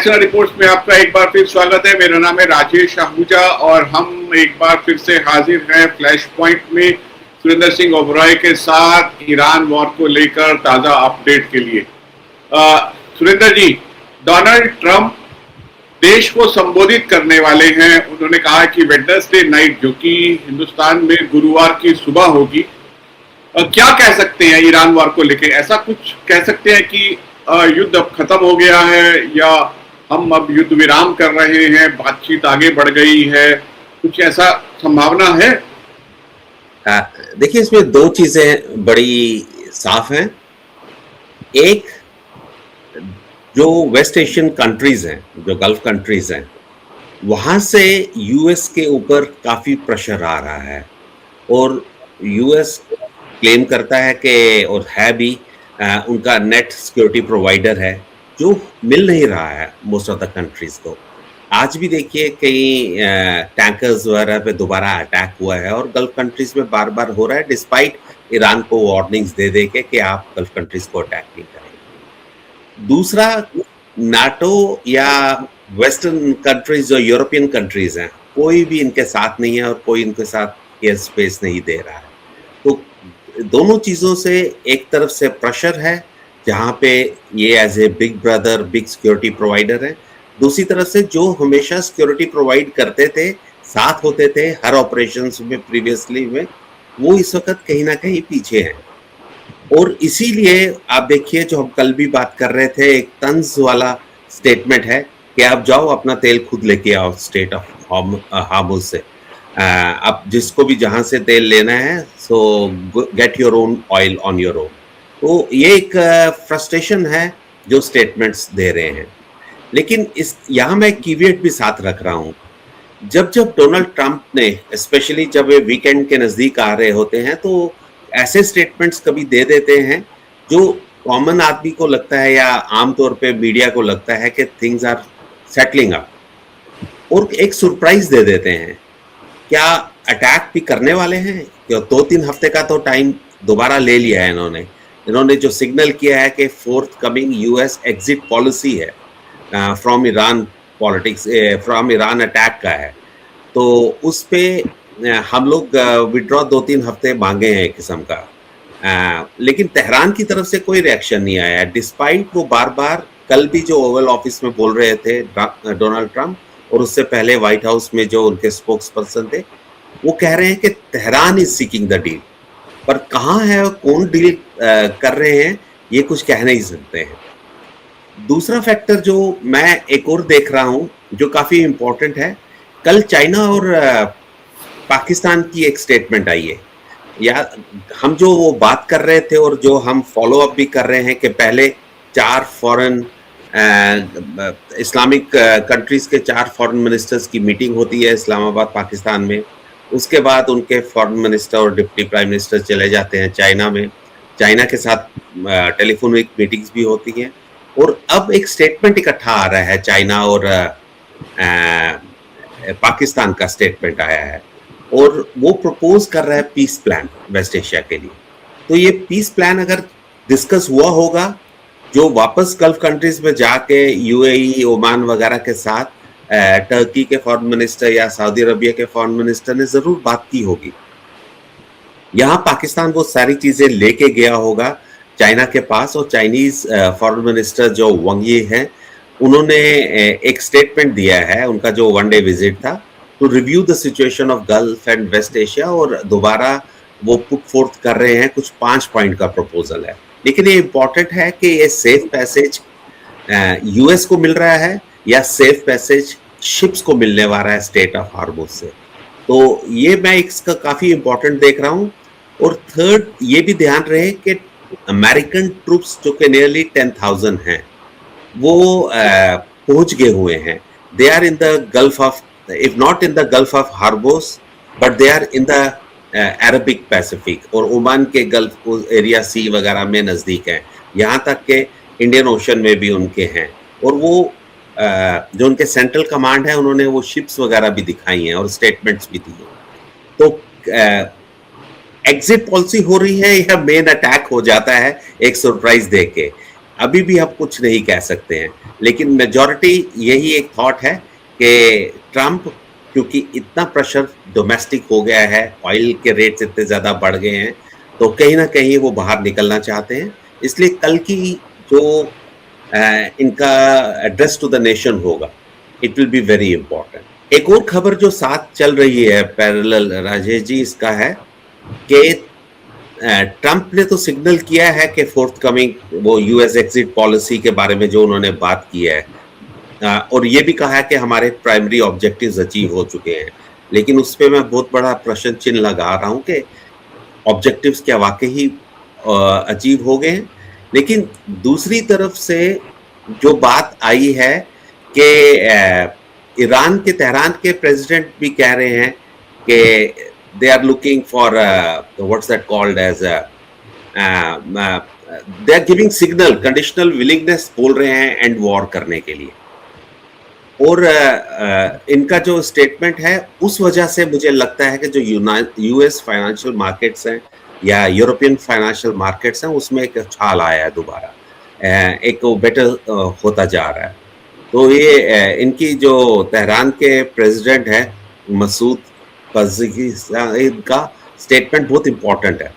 National reports में आपका एक बार फिर स्वागत है। मेरा नाम है राजेश आहूजा और हम एक बार फिर से हाजिर हैं फ्लैश पॉइंट में सुरेंद्र सिंह ओबरॉय के साथ ईरान वॉर को लेकर ताजा अपडेट के लिए। सुरेंद्र जी, डोनाल्ड ट्रंप देश को संबोधित करने वाले हैं। उन्होंने कहा कि वेडनेसडे नाइट, जो कि हिंदुस्तान में गुरुवार की सुबह होगी, क्या कह सकते हैं ईरान वॉर को लेकर? ऐसा कुछ कह सकते हैं कि युद्ध अब खत्म हो गया है, या हम अब युद्ध विराम कर रहे हैं, बातचीत आगे बढ़ गई है? कुछ ऐसा संभावना है? देखिए, इसमें दो चीजें बड़ी साफ हैं। एक, जो वेस्ट एशियन कंट्रीज हैं, जो गल्फ कंट्रीज हैं, वहां से यूएस के ऊपर काफी प्रेशर आ रहा है और यूएस क्लेम करता है कि, और है भी, उनका नेट सिक्योरिटी प्रोवाइडर है, जो मिल नहीं रहा है मोस्ट ऑफ द कंट्रीज को। आज भी देखिए कई टैंकर्स वगैरह पे दोबारा अटैक हुआ है और गल्फ कंट्रीज में बार बार हो रहा है, डिस्पाइट ईरान को वार्निंग्स दे दे के कि आप गल्फ कंट्रीज को अटैक नहीं करेंगे। दूसरा, नाटो या वेस्टर्न कंट्रीज जो यूरोपियन कंट्रीज हैं, कोई भी इनके साथ नहीं है और कोई इनके साथ एयर स्पेस नहीं दे रहा है। तो दोनों चीजों से एक तरफ से प्रेशर है, जहां पे ये as a big brother, big security provider है। दूसरी तरफ से जो हमेशा सिक्योरिटी प्रोवाइड करते थे, साथ होते थे हर ऑपरेशंस में प्रीवियसली में, वो इस वक्त कहीं ना कहीं पीछे हैं। और इसीलिए आप देखिए, जो हम कल भी बात कर रहे थे, एक तंज वाला स्टेटमेंट है कि आप जाओ अपना तेल खुद लेके आओ स्टेट ऑफ हार्मुज से। अब जिसको भी जहां से तेल लेना है, सो get your own oil on your own. तो ये एक फ्रस्ट्रेशन है जो स्टेटमेंट्स दे रहे हैं। लेकिन इस यहाँ मैं कीवेट भी साथ रख रहा हूँ। जब जब डोनाल्ड ट्रंप ने, स्पेशली जब ये वीकेंड के नजदीक आ रहे होते हैं, तो ऐसे स्टेटमेंट्स कभी दे देते हैं जो कॉमन आदमी को लगता है या आमतौर पे मीडिया को लगता है कि थिंग्स आर सेटलिंग अप, और एक सरप्राइज दे देते हैं। क्या अटैक भी करने वाले हैं? 2-3 हफ्ते का तो टाइम दोबारा ले लिया है इन्होंने जो सिग्नल किया है कि forthcoming US exit policy है from Iran politics, from Iran attack का है। तो उस पे हम लोग विड्रॉ 2-3 हफ्ते मांगे हैं एक किस्म का। लेकिन तेहरान की तरफ से कोई रिएक्शन नहीं आया, डिस्पाइट वो बार बार कल भी जो ओवल ऑफिस में बोल रहे थे डोनाल्ड ट्रंप, और उससे पहले व्हाइट हाउस में जो उनके स्पोक्स पर्सन थे, वो कह रहे हैं कि Tehran is seeking the deal. पर कहाँ है और कौन डील कर रहे हैं, ये कुछ कह नहीं सकते हैं। दूसरा फैक्टर जो मैं एक और देख रहा हूं, जो काफी इंपॉर्टेंट है, कल चाइना और पाकिस्तान की एक स्टेटमेंट आई है। या हम जो वो बात कर रहे थे और जो हम फॉलो अप भी कर रहे हैं कि पहले 4 फॉरेन इस्लामिक कंट्रीज के 4 फॉरेन मिनिस्टर्स की मीटिंग होती है इस्लामाबाद पाकिस्तान में। उसके बाद उनके फॉरेन मिनिस्टर और डिप्टी प्राइम मिनिस्टर चले जाते हैं चाइना में, चाइना के साथ टेलीफोनिक मीटिंग्स भी होती हैं। और अब एक स्टेटमेंट इकट्ठा आ रहा है, चाइना और पाकिस्तान का स्टेटमेंट आया है, और वो प्रपोज कर रहा है पीस प्लान वेस्ट एशिया के लिए। तो ये पीस प्लान अगर डिस्कस हुआ होगा, जो वापस गल्फ कंट्रीज में जाके यूएई, ओमान वगैरह के साथ टर्की के फॉरेन मिनिस्टर या सऊदी अरबिया के फॉरेन मिनिस्टर ने जरूर बात की होगी। यहाँ पाकिस्तान वो सारी चीजें लेके गया होगा चाइना के पास, और चाइनीज फॉरेन मिनिस्टर जो वांग यी हैं, उन्होंने एक स्टेटमेंट दिया है, उनका जो 1 डे विजिट था, to review the situation of Gulf and West Asia, और दोबारा वो पुट फोर्थ कर रहे हैं, कुछ 5 पॉइंट का प्रपोजल है। लेकिन ये इंपॉर्टेंट है कि ये सेफ पैसेज यूएस को मिल रहा है या सेफ पैसेज शिप्स को मिलने वाला है स्टेट ऑफ हार्मुज से। तो ये मैं इसका काफी इंपॉर्टेंट देख रहा हूँ। और थर्ड, ये भी ध्यान रहे कि अमेरिकन ट्रूप्स जो कि नियरली 10,000 हैं, वो पहुंच गए हुए हैं। They are in the Gulf of, if not in the Gulf of Hormuz, but they are in the Arabic Pacific, और ओमान के गल्फ एरिया सी वगैरह में नज़दीक हैं, यहाँ तक के इंडियन ओशन में भी उनके हैं। और वो जो उनके सेंट्रल कमांड है, उन्होंने वो शिप्स वगैरह भी दिखाई हैं और स्टेटमेंट्स भी दिए। तो एग्जिट पॉलिसी हो रही है या मेन अटैक हो जाता है एक सरप्राइज देके? अभी भी हम कुछ नहीं कह सकते हैं, लेकिन मेजॉरिटी यही एक थॉट है कि ट्रंप, क्योंकि इतना प्रेशर डोमेस्टिक हो गया है, ऑयल के रेट्स इतने ज़्यादा बढ़ गए हैं, तो कहीं ना कहीं वो बाहर निकलना चाहते हैं। इसलिए कल की जो इनका एड्रेस टू द नेशन होगा, it will be very important. एक और खबर जो साथ चल रही है पैरेलल, राजेश जी, इसका है कि ट्रंप ने तो सिग्नल किया है कि फोर्थ कमिंग वो यूएस एग्जिट पॉलिसी के बारे में जो उन्होंने बात की है, और ये भी कहा है कि हमारे प्राइमरी ऑब्जेक्टिव्स अचीव हो चुके हैं, लेकिन उस पर मैं बहुत बड़ा प्रश्न चिन्ह लगा रहा हूं कि ऑब्जेक्टिव्स क्या वाकई ही अचीव हो गए हैं। लेकिन दूसरी तरफ से जो बात आई है कि ईरान के, तेहरान के प्रेसिडेंट भी कह रहे हैं कि they are looking for what's that called as they are giving signal, conditional willingness बोल रहे हैं एंड वॉर करने के लिए। और इनका जो स्टेटमेंट है उस वजह से मुझे लगता है कि जो यूएस फाइनेंशियल मार्केट्स हैं या यूरोपियन फाइनेंशियल मार्केट्स हैं उसमें एक छाल आया है दोबारा, एक बेटर होता जा रहा है। तो ये इनकी जो तेहरान के प्रेसिडेंट है मसूद पज़ेश्कियान का स्टेटमेंट बहुत इंपॉर्टेंट है।